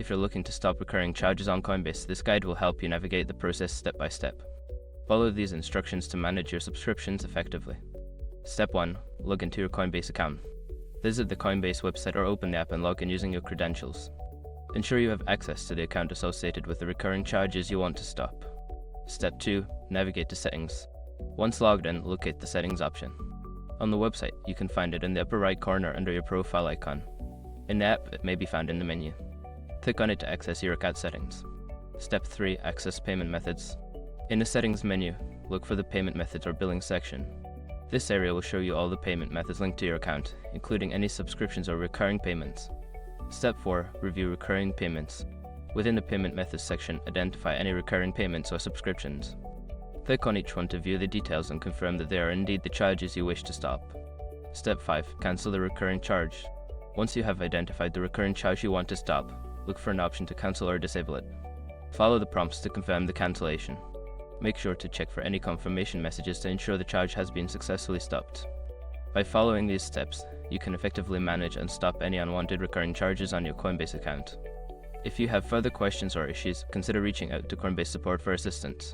If you're looking to stop recurring charges on Coinbase, this guide will help you navigate the process step by step. Follow these instructions to manage your subscriptions effectively. Step 1. Log into your Coinbase account. Visit the Coinbase website or open the app and log in using your credentials. Ensure you have access to the account associated with the recurring charges you want to stop. Step 2. Navigate to Settings. Once logged in, locate the Settings option. On the website, you can find it in the upper right corner under your profile icon. In the app, it may be found in the menu. Click on it to access your account settings. Step 3. Access payment methods. In the Settings menu, look for the Payment Methods or Billing section. This area will show you all the payment methods linked to your account, including any subscriptions or recurring payments. Step 4. Review recurring payments. Within the Payment Methods section, identify any recurring payments or subscriptions. Click on each one to view the details and confirm that they are indeed the charges you wish to stop. Step 5. Cancel the recurring charge. Once you have identified the recurring charge you want to stop, look for an option to cancel or disable it. Follow the prompts to confirm the cancellation. Make sure to check for any confirmation messages to ensure the charge has been successfully stopped. By following these steps, you can effectively manage and stop any unwanted recurring charges on your Coinbase account. If you have further questions or issues, consider reaching out to Coinbase support for assistance.